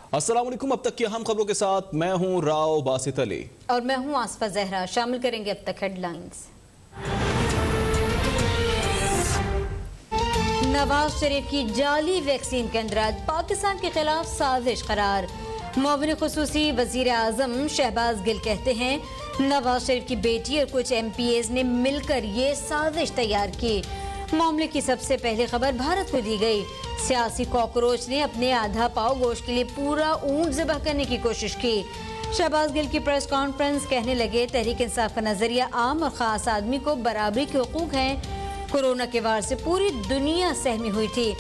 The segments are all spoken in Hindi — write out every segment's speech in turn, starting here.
अस्सलाम वालेकुम। अब तक की अहम खबरों के साथ मैं हूं राव बासित अली और मैं हूं आसफा जहरा। शामिल करेंगे अब तक हेडलाइंस। नवाज शरीफ की जाली वैक्सीन के अंदर पाकिस्तान के खिलाफ साजिश करार। मुआविन खुसूसी वजीर आजम शहबाज गिल कहते हैं नवाज शरीफ की बेटी और कुछ MPAs ने मिलकर ये साजिश तैयार की। मामले की सबसे पहली खबर भारत को दी गई। सियासी कॉकरोच ने अपने आधा पाव गोश्त के लिए पूरा ऊंट ज़िबह करने की कोशिश की। शहबाज गिल की प्रेस कॉन्फ्रेंस कहने लगे तहरीक इंसाफ का नजरिया आम और खास आदमी को बराबरी के हुकूक हैं। कोरोना के वार से पूरी दुनिया सहमी हुई थी।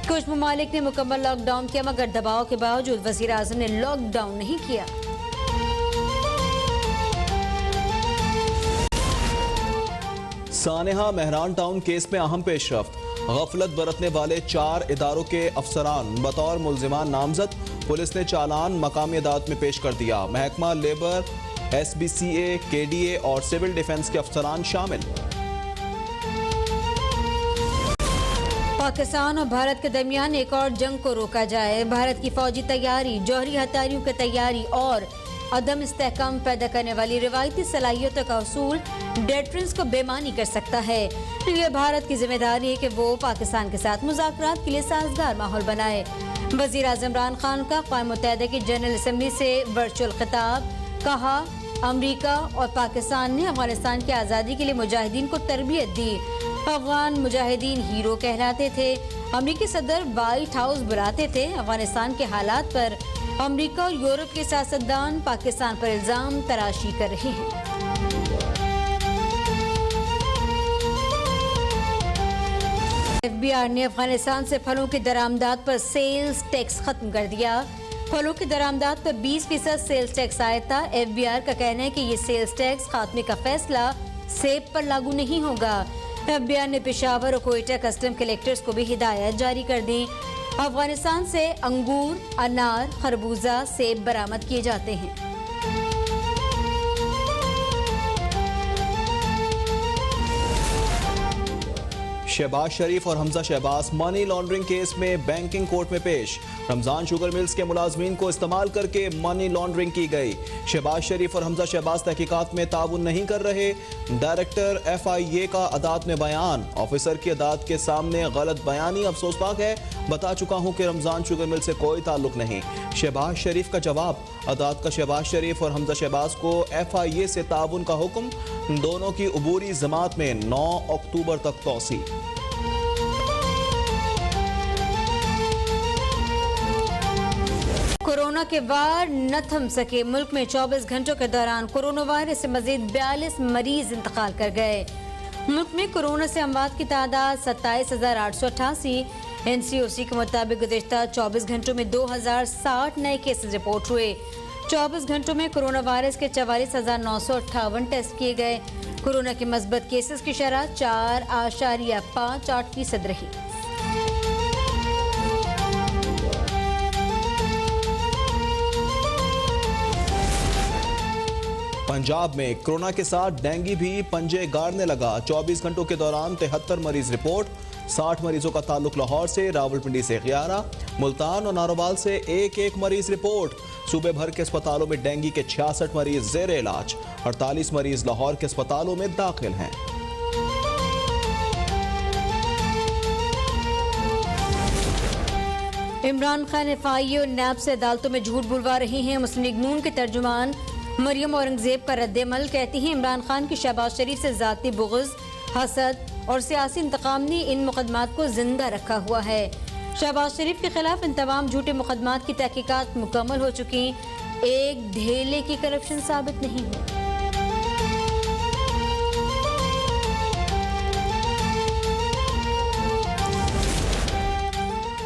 कुछ ममालिक ने मुकम्मल लॉकडाउन किया मगर दबाव के बावजूद वजीर आजम ने लॉकडाउन नहीं किया। सानेहा मेहरान टाउन केस में अहम पेशरफ्त। गफलत बरतने वाले 4 इदारों के अफसरान बतौर मुल्जिमान नामजद। पुलिस ने चालान मकामी अदालत में पेश कर दिया। महकमा लेबर, SBCA, KDA और सिविल डिफेंस के अफसरान शामिल। पाकिस्तान और भारत के दरमियान एक और जंग को रोका जाए। भारत की फौजी तैयारी, जौहरी हथियारों की तैयारी और अदम इस्तेहकाम पैदा करने वाली रिवायती सलाहियतों का उसूल डेटरेंस को बेमानी कर सकता है। ये भारत की जिम्मेदारी है कि वो पाकिस्तान के साथ मुज़ाकरात के लिए साजगार माहौल बनाए। वज़ीर आज़म इमरान खान का क़ौम मुत्तहिदा की जनरल असम्बली से वर्चुअल खिताब। कहा अमरीका और पाकिस्तान ने अफगानिस्तान की आज़ादी के लिए मुजाहिदीन को तरबियत दी। अफगान मुजाहिदीन हीरो कहलाते थे। अमरीकी सदर व्हाइट हाउस बुलाते थे। अफगानिस्तान के हालात पर अमरीका और यूरोप के सियासतदान पाकिस्तान पर इल्जाम तराशी कर रहे हैं। FBI ने अफगानिस्तान से फलों की दरामदात पर सेल्स टैक्स खत्म कर दिया। फलों की दरामदात पर 20% सेल्स टैक्स आया था। FBI का कहना है कि ये सेल्स टैक्स खात्मे का फैसला सेब पर लागू नहीं होगा। FBI ने पेशावर और कोयटा कस्टम कलेक्टर्स को भी हिदायत जारी कर दी। अफगानिस्तान से अंगूर, अनार, खरबूजा, सेब बरामद किए जाते हैं। शहबाज शरीफ और Hamza Shahbaz money laundering case में बैंकिंग कोर्ट में पेश। रमजान शुगर मिल्स के मुलाजमीन को इस्तेमाल करके मनी लॉन्ड्रिंग की गई। शहबाज शरीफ और हमजा शहबाज तहकीकात में ताउन नहीं कर रहे। डायरेक्टर FIA का अदालत में बयान। ऑफिसर की अदालत के सामने गलत बयानी अफसोसनाक है। बता चुका हूं कि रमजान शुगर मिल से कोई ताल्लुक नहीं। शहबाज शरीफ का जवाब। अदालत का शहबाज शरीफ और हमजा शहबाज को FIA से ताउन का हुक्म। दोनों की अबूरी जमात में 9 अक्टूबर तक तौसी। कोरोना के वार न थम सके। मुल्क में 24 घंटों के दौरान कोरोना वायरस से मजीद 42 मरीज इंतकाल कर गए। मुल्क में कोरोना से अमवात की तादाद 27,888। NCOC के मुताबिक गुज़िश्ता 24 घंटों में 2060 नए केसेस रिपोर्ट हुए। 24 घंटों में कोरोना वायरस के 44,958 टेस्ट किए गए। कोरोना के मस्बत केसेस की शरह 4.58% रही। पंजाब में कोरोना के साथ डेंगू भी पंजे गाड़ने लगा। 24 घंटों के दौरान 73 मरीज रिपोर्ट। 60 मरीजों का ताल्लुक लाहौर से, रावलपिंडी से 11, मुल्तान और नारोवाल से एक मरीज रिपोर्ट। सूबे भर के अस्पतालों में डेंगू के 66 मरीज जेर इलाज। 48 मरीज लाहौर के अस्पतालों में दाखिल हैं। इमरान खान FIA और NAB से अदालतों में झूठ बुलवा रही हैं। मुस्लिम लीग नून के तर्जुमान मरियम औरंगजेब का रद्द-ए-अमल। कहती हैं इमरान खान की शहबाज शरीफ से जाती बुग़्ज़, हसद और सियासी इंतकाम ने इन मुकदमात को जिंदा रखा हुआ है। शहबाज शरीफ के खिलाफ इन तमाम झूठे मुकदमात की तहकीकात मुकम्मल हो चुकी। एक ढेले की करप्शन साबित नहीं हुई।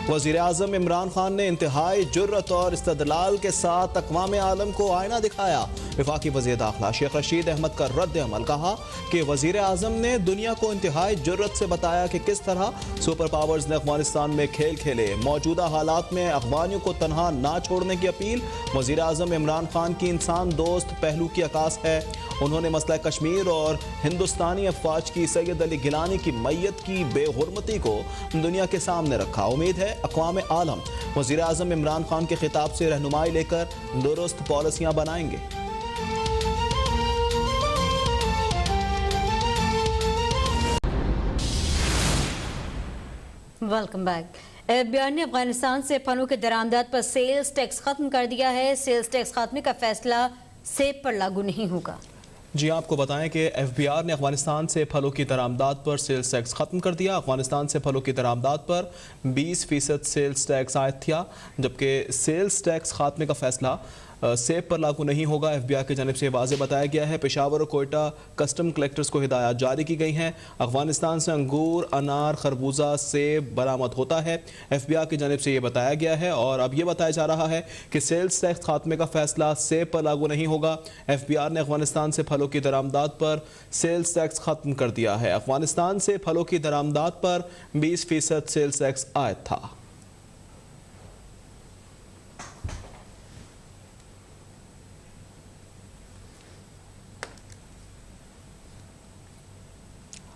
वज़ीर आज़म इमरान खान ने इंतहाई जुर्रत और इस्तदलाल के साथ अक़वाम आलम को आईना दिखाया। वफाकी वज़ीर दाखिला शेख रशीद अहमद का रद्द-ए-अमल। कहा कि वज़ीर आज़म ने दुनिया को इंतहाई जुर्रत से बताया कि किस तरह सुपर पावर्स ने अफगानिस्तान में खेल खेले। मौजूदा हालात में अफगानियों को तनहा ना छोड़ने की अपील। वज़ीर आज़म इमरान खान की इंसान दोस्त पहलू की अक्कास है। उन्होंने मसला कश्मीर और हिंदुस्तानी अफवाज की सैयद अली गिलानी की मैयत की बेहुरमती को दुनिया के सामने रखा। उम्मीद है अक़वाम आलम वज़ीर आज़म इमरान खान के खिताब से रहनुमाई लेकर दुरुस्त पॉलिसियाँ बनाएंगे। Welcome back. FBI ने अफगानिस्तान से फलों के दरामदात पर सेल्स टैक्स खत्म कर दिया है। सेल्स टैक्स खत्म का फैसला सेब पर लागू नहीं होगा। जी आपको बताएं कि FBI ने अफगानिस्तान से फलों की दरामदात पर सेल्स टैक्स खत्म कर दिया। अफगानिस्तान से फलों की दरामदात पर 20% सेल्स टैक्स आयद था, जबकि सेल्स टैक्स खात्मे का फैसला सेब पर लागू नहीं होगा। FBI की जानिब से वाज़ेह बताया गया है। पेशावर और कोयटा कस्टम कलेक्टर्स को हिदायत जारी की गई हैं। अफगानिस्तान से अंगूर, अनार, खरबूजा, सेब बरामद होता है। FBI की जानिब से ये बताया गया है और अब ये बताया जा रहा है कि सेल्स टैक्स खात्मे का फैसला सेब पर लागू नहीं होगा। FBI ने अफगानिस्तान से फलों की दरामदात पर सेल्स टैक्स खत्म कर दिया है। अफगानिस्तान से फलों की दरामदात पर 20% सेल्स टैक्स आयद था।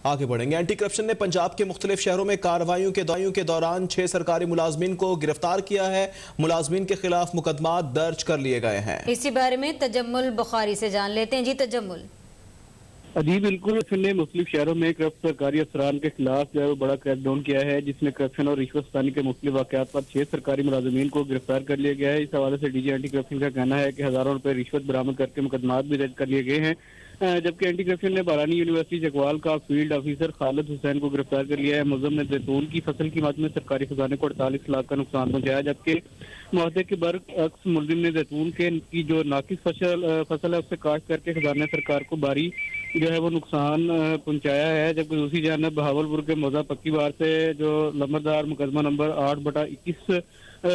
आगे बढ़ेंगे। एंटी करप्शन ने पंजाब के मुख्तलिफ शहरों में कार्रवाइयों के दौरान 6 सरकारी मुलाजमीन को गिरफ्तार किया है। मुलाजमीन के खिलाफ मुकदमा दर्ज कर लिए गए हैं। इसी बारे में तजम्मुल बुखारी से जान लेते हैं। जी तजम्मुल। जी बिल्कुल, ने मुख्तलिफ शहरों में करप्ट सरकारी अफसरान के खिलाफ जो है वो बड़ा क्रैकडाउन किया है, जिसमें करप्शन और रिश्वतखोरी के मुख्तलिफ वाक़यात पर 6 सरकारी मुलाजमीन को गिरफ्तार कर लिया गया है। इस हवाले से डीजी एंटी करप्शन का कहना है कि हजारों रुपए रिश्वत बरामद करके मुकदमा भी दर्ज कर लिए गए हैं। जबकि एंटी करप्शन ने बारानी यूनिवर्सिटी जगवाल का फील्ड ऑफिसर खालिद हुसैन को गिरफ्तार कर लिया है। मुलज़म ने जैतून की फसल की मद में सरकारी खजाने को 48 लाख का नुकसान पहुंचाया, जबकि मुआवजे के बरअक्स मुलजिम ने जैतून की जो नाकिस फसल है उससे काश्त करके खजाने सरकार को भारी जो है वो नुकसान पहुंचाया है। जबकि दूसरी जानब बहावलपुर के मौजा पक्कीवार से जो लंबरदार मुकदमा नंबर 8/21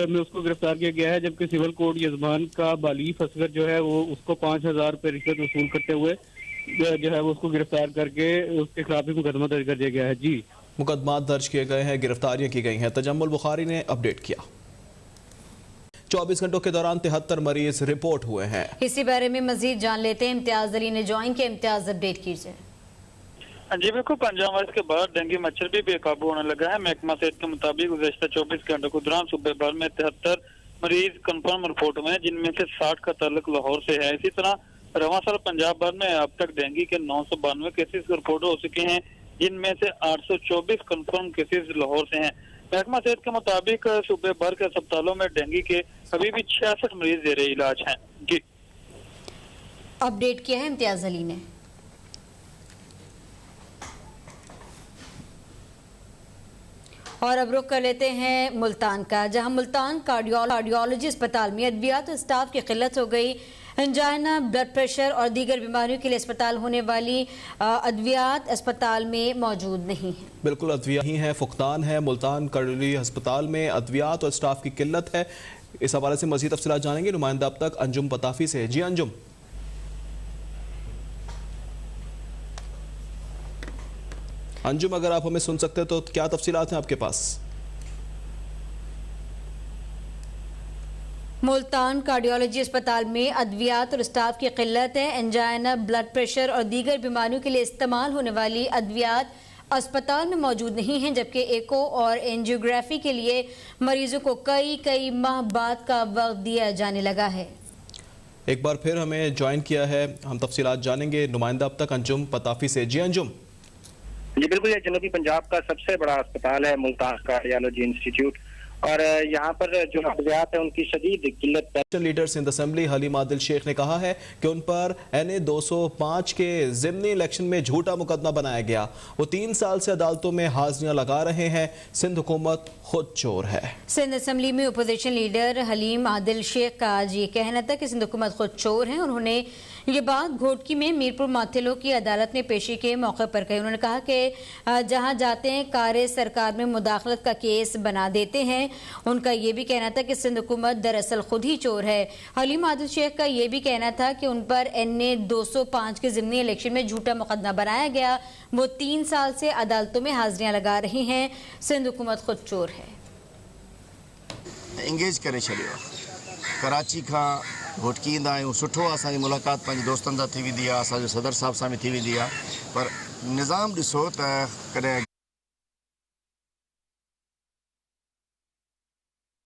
में उसको गिरफ्तार किया गया है। जबकि सिविल कोर्ट यजमान का बालीफ असगर जो है वो उसको 5000 रुपए रिश्वत वसूल करते हुए जो है वो उसको गिरफ्तार करके उसके खिलाफ भी मुकदमा दर्ज कर दिया गया है। जी मुकदमा दर्ज किए गए हैं, गिरफ्तारियां की गई हैं। तजम्मुल बुखारी ने अपडेट किया। 24 घंटों के दौरान 73 मरीज रिपोर्ट हुए हैं। इसी बारे में मजीद जान लेते हैं। इम्तियाज अली ने ज्वाइन किया। इम्तियाज अपडेट कीजिए। जी बिल्कुल, पंजाब वाइज के बाद डेंगू मच्छर भी बेकाबू होने लगा है। महकमा सेहत के मुताबिक गुज़श्ता 24 घंटों के दौरान सूबे भर में 73 मरीज कंफर्म रिपोर्ट हुए हैं, जिनमें से 60 का ताल्लुक लाहौर से है। इसी तरह रवां साल पंजाब भर में अब तक डेंगू के 992 केसेस रिपोर्ट हो चुके हैं, जिनमें से 824 कंफर्म केसेस लाहौर से हैं। महकमा सेहत के मुताबिक सूबे भर के अस्पतालों में डेंगू के अभी भी 66 मरीज जेरे इलाज हैं। जी अपडेट किया है इम्तियाज अली ने। और अब रुख कर लेते हैं मुल्तान का, जहां मुल्तान कार्डियोलॉजी अस्पताल में अद्वियात और स्टाफ की किल्लत हो गई। एंजाइना, ब्लड प्रेशर और दीगर बीमारियों के लिए अस्पताल होने वाली अद्वियात अस्पताल में मौजूद नहीं है। बिल्कुल अद्विया ही है, फुकदान है। मुल्तान कार्डियोलॉजी अस्पताल में अद्वियात और स्टाफ की किल्लत है। इस हवाले से मजीद तफसीलात जानेंगे नुमाइंदा अब तक अंजुम पताफी से। जी अंजुम। अंजुम, अगर आप हमें सुन सकते तो क्या तफसीलात हैं आपके पास? मुल्तान कार्डियोलॉजी अस्पताल में अद्वियात और स्टाफ की किल्लत है। एंजाइना, ब्लड प्रेशर और दीगर बीमारियों के लिए इस्तेमाल होने वाली अद्वियात अस्पताल में मौजूद नहीं हैं, जबकि एको और एंजियोग्राफी के लिए मरीजों को कई माह बाद का वक्त दिया जाने लगा है। एक बार फिर हमें ज्वाइन किया है, हम तफसीलात जानेंगे नुमाइंदा अब तक अंजुम पताफी से। जी अंजुम। जी बिल्कुल, ये जनूबी पंजाब का सबसे बड़ा अस्पताल है मुल्तान कार्डियोलॉजी इंस्टीट्यूट, और यहाँ पर जो अद्वियात है उनकी शदीद किल्लत। लीडर सिंध असेंबली हलीम आदिल शेख ने कहा है कि उन पर NA 205 के ज़िमनी इलेक्शन में झूठा मुकदमा बनाया गया। वो 3 साल से अदालतों में हाजिरियां लगा रहे हैं। सिंध हुकूमत खुद चोर है। सिंध असेंबली में अपोजिशन लीडर हलीम आदिल शेख का आज ये कहना था कि सिंध हुकूमत खुद चोर है। उन्होंने ये बात घोटकी में मीरपुर माथिलो की अदालत में पेशी के मौके पर कही। उन्होंने कहा कि जहां जाते हैं कार्य सरकार में मुदाखलत का केस बना देते हैं। उनका ये भी कहना था कि सिंध हुकूमत दरअसल खुद ही चोर है। हलीम आदिल शेख का ये भी कहना था कि उन पर NA 205 के ज़िमनी इलेक्शन में झूठा मुकदमा बनाया गया। वो 3 साल से अदालतों में हाजिरियां लगा रही हैं। सिंध हुकूमत खुद चोर है। एंगेज करे छॾियो। कराची खां घोटकी ईंदा आहियूं, सुठो आहे, असांजी मुलाक़ात पंहिंजे दोस्तनि सां थी वेंदी आहे, असांजो सदर साहब सां बि थी वेंदी आहे, पर निज़ाम ॾिसो त कॾहिं